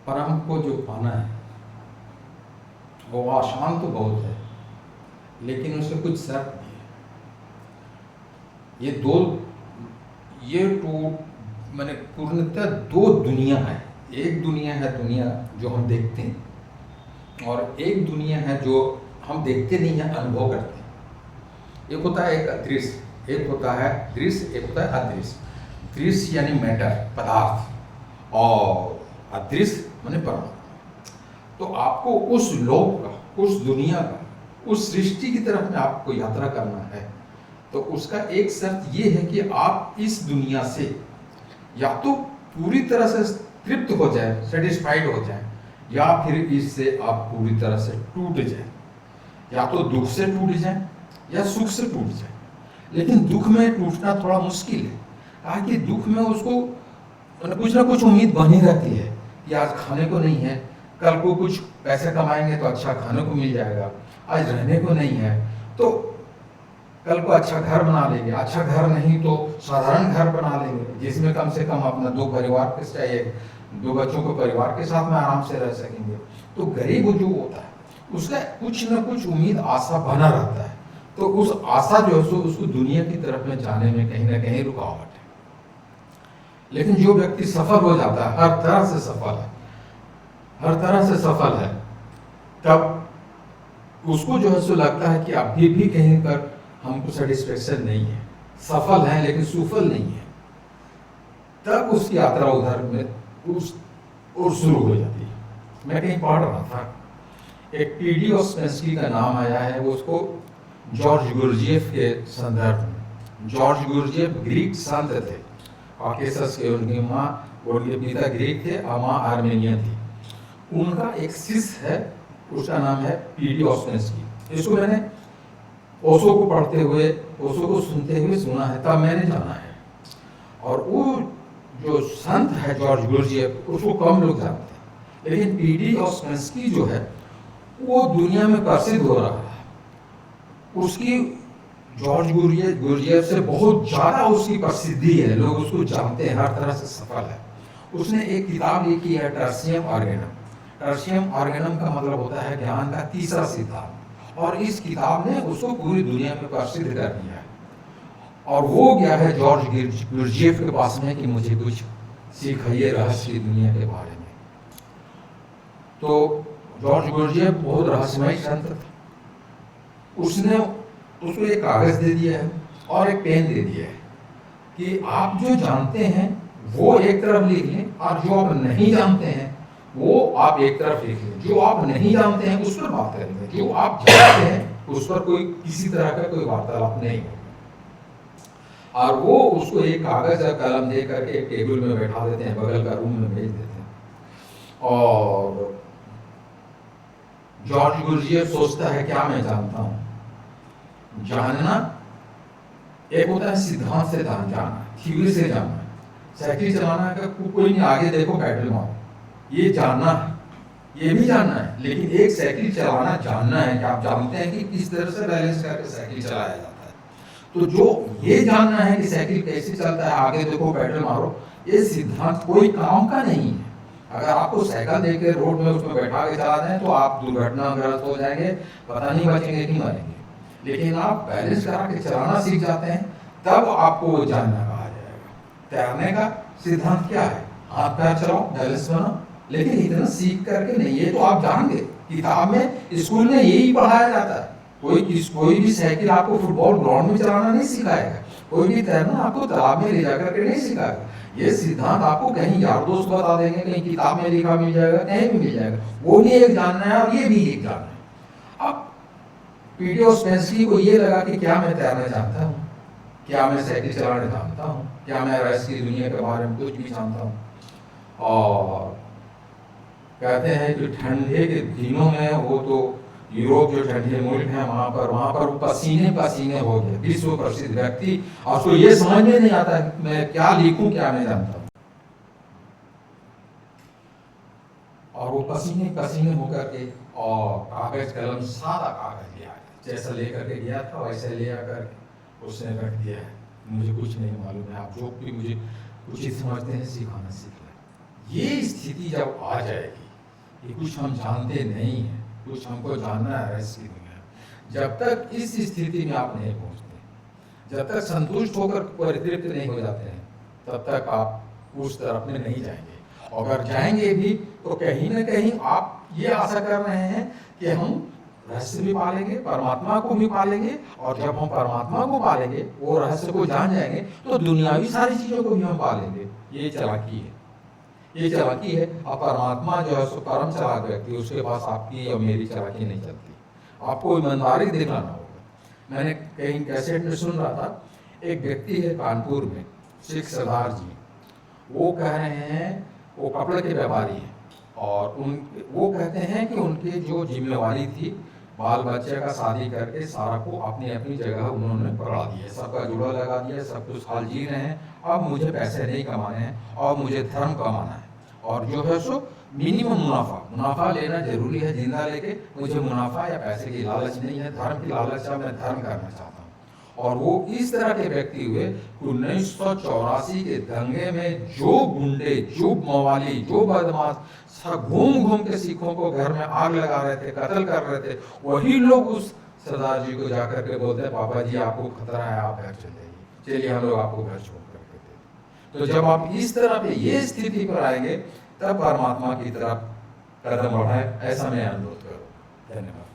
परम को जो पाना है वो आसान तो बहुत है, लेकिन उसमें कुछ शर्त भी है। ये टू मैंने पूर्णतः दो दुनिया है। एक दुनिया है दुनिया जो हम देखते हैं, और एक दुनिया है जो हम देखते नहीं है, अनुभव करते हैं। एक होता है एक अदृश्य, एक होता है दृश्य, एक होता है अदृश्य। दृश्य यानी मैटर, पदार्थ, और अदृश्य माने परमात्मा। तो आपको उस लोक का, उस दुनिया का, उस सृष्टि की तरफ में आपको यात्रा करना है, तो उसका एक शर्त ये है कि आप इस दुनिया से या तो पूरी तरह से तृप्त हो जाए, सेटिस्फाइड हो जाए, या फिर इससे आप पूरी तरह से टूट जाए। या तो दुख से टूट जाए या सुख से टूट जाए। लेकिन दुख में टूटना थोड़ा मुश्किल है, ताकि दुख में उसको कुछ ना कुछ उम्मीद बनी रहती है कि आज खाने को नहीं है, कल को कुछ पैसे कमाएंगे तो अच्छा खाने को मिल जाएगा, आज रहने को नहीं है तो कल को अच्छा घर बना लेंगे, अच्छा घर नहीं तो साधारण घर बना लेंगे जिसमें कम से कम अपना दो परिवार के चाहिए, दो बच्चों को परिवार के साथ में आराम से रह सकेंगे। तो गरीब जो होता है उसका कुछ न कुछ उम्मीद, आशा बना रहता है। तो उस आशा जो है उसको दुनिया की तरफ में जाने में कहीं ना कहीं रुकावट है। लेकिन जो व्यक्ति सफल हो जाता है, हर तरह से सफल है, हर तरह से सफल है, तब उसको जो है सो लगता है कि अभी भी कहीं पर हमको सेटिस्फेक्शन नहीं है, सफल है लेकिन सुफल नहीं है। तब उसकी यात्रा उधर में उस और शुरू हो जाती है। मैं कहीं पढ़ रहा था, एक पीडी ऑस्पेंस्की का नाम आया है, वो उसको जॉर्ज गुरजेफ के संदर्भ में। जॉर्ज गुरजेफ ग्रीक संत थे, कॉकेसस के। उनकी माँ, उनके पिता ग्रीक थे और माँ आर्मेनियन थी। उनका एक शिष्य है, उसका नाम है पीडी ऑस्पेंस्की। इसको मैंने ओशो को पढ़ते हुए, ओशो को सुनते हुए सुना है, तब मैंने जाना है। और वो जो संत है जॉर्ज गुरजेफ, उसको कम लोग जानते हैं, लेकिन पीडी ऑस्पेंस्की जो है वो दुनिया में प्रसिद्ध हो रहा है। उसकी जॉर्ज गुरजेफ से बहुत ज्यादा उसकी प्रसिद्धि है, लोग उसको जानते हैं, हर तरह से सफल है। उसने एक किताब लिखी है, टर्सियम ऑर्गेनम। टर्सियम ऑर्गेनम का मतलब होता है ज्ञान का तीसरा सिद्धांत, और इस किताब ने उसको पूरी दुनिया में प्रसिद्ध कर दिया है। और वो गया है जॉर्ज गुरजेफ के पास में कि मुझे कुछ सिखाइए रहस्य दुनिया के बारे में। तो जॉर्ज गुरजेफ बहुत रहस्यमय संत था। उसने उसको एक कागज दे दिया है और एक पेन दे दिया है कि आप जो जानते हैं वो एक तरफ लिख लें, और जो आप नहीं जानते हैं वो आप एक तरफ लिख लें। जो आप नहीं जानते हैं उस पर बात करेंगे, जो आप जानते हैं उस पर कोई किसी तरह का कोई वार्तालाप नहीं होगा। और वो उसको एक कागज और कलम दे करके एक टेबल में बैठा देते हैं, बगल का रूम में भेज देते हैं। और जॉर्ज गुरजेफ सोचता है क्या मैं जानता हूं। जानना एक होता है सिद्धांत से जानना, थ्योरी से जानना। साइकिल चलाना का कोई नहीं, आगे देखो पेडल मारो, ये जानना है, ये भी जानना है। लेकिन एक साइकिल चलाना जानना है कि आप जानते हैं कि किस तरह से बैलेंस करके साइकिल चलाया जाता है। तो जो ये जानना है कि साइकिल कैसे चलता है, आगे देखो पेडल मारो, ये सिद्धांत कोई काम का नहीं है। अगर आपको साइकिल देके रोड में उसमें बैठा के चला दें तो आप दुर्घटनाग्रस्त हो जाएंगे, पता नहीं बचेंगे कि मरेंगे। लेकिन आप बैलेंस करा के चलाना सीख जाते हैं, तब आपको वो जानना कहा जाएगा। तैरने का सिद्धांत क्या है? हाथ पैर चलाओ, बैलेंस बनाओ, लेकिन इतना सीख करके नहीं। ये तो आप जान गए, किताब में, स्कूल में यही पढ़ाया जाता है। कोई भी साइकिल आपको फुटबॉल ग्राउंड में चलाना नहीं सिखाएगा, कोई भी तैरना आपको तालाब में ले जाकर के नहीं सिखाएगा। ये सिद्धांत आपको कहीं यार दोस्त बता देंगे, कहीं किताब में लिखा मिल जाएगा, कहीं भी मिल जाएगा। वो भी एक जानना है और ये भी एक जानना है। अब पीडी ऑस्पेंस्की को ये लगा कि क्या मैं तैरना जानता हूँ, क्या मैं साइकिल चलाना जानता हूँ, क्या मैं रहस्य की दुनिया के बारे में कुछ भी जानता हूँ। और कहते हैं कि ठंडे के दिनों में वो तो यूरोप जो ठंडे मुल्क है वहां पर पसीने पसीने हो गए, विश्व प्रसिद्ध व्यक्ति। और उसको ये समझ में नहीं आता कि मैं क्या लिखूं, क्या मैं जानता हूं। और वो पसीने पसीने होकर के, और कागज कलम, सादा कागज लिया, जैसा लेकर के गया था वैसे ले आकर उसने रख दिया है। मुझे कुछ नहीं मालूम है, आप जो भी मुझे कुछ ही समझते हैं सिखाना सीख लें। ये स्थिति जब आ जाएगी कि कुछ हम जानते नहीं हैं, कुछ हमको जानना है रहस्य की दुनिया, जब तक इस स्थिति में आप नहीं पहुंचते, जब तक संतुष्ट होकर परितृप्त नहीं हो जाते हैं, तब तक आप उस तरफ में नहीं जाएंगे। अगर जाएंगे भी तो कहीं ना कहीं आप ये आशा कर रहे हैं कि हम रहस्य भी पालेंगे, परमात्मा को भी पालेंगे, और जब हम परमात्मा को पालेंगे, वो रहस्य को जान जाएंगे, तो दुनियावी सारी चीजों को भी हम पालेंगे। ये चालाकी है, ये चालाकी है। अब परमात्मा जो है सो परम चालाक व्यक्ति, उसके पास आपकी और मेरी चालाकी नहीं चलती। आपको ईमानदारी दिखलाना होगा। मैंने कहीं कैसेट में सुन रहा था, एक व्यक्ति है कानपुर में, सिख सरदार जी, वो कह रहे हैं, वो कपड़े के व्यापारी हैं, और वो कहते हैं कि उनकी जो जिम्मेवारी थी, बाल बच्चे का शादी करके सारा को अपनी अपनी जगह उन्होंने पकड़ा दिया, सबका जुड़ा लगा दिया, सब कुछ हाल जी रहे हैं। अब मुझे पैसे नहीं कमाने हैं, और मुझे धर्म कमाना है, और जो है सो मिनिमम मुनाफा लेना जरूरी है। जिंदा लेके मुझे मुनाफा या पैसे की लालच नहीं है, धर्म की लालच है, मैं धर्म करना चाहता हूँ। और वो इस तरह के व्यक्ति हुए 1984 के दंगे में जो गुंडे, जो मवाली, जो बदमाश सब घूम घूम के सिखों को घर में आग लगा रहे थे, कत्ल कर रहे थे, वही लोग उस सरदार जी को जाकर के बोलते हैं, पापा जी आपको खतरा है, आप घर चले जाइए, चलिए हम लोग आपको घर छोड़ करके देते। तो जब आप इस तरह पे ये स्थिति पर आएंगे, तब परमात्मा की तरफ कदम बढ़ाए, ऐसा मैं अनुरोध करूँ। धन्यवाद।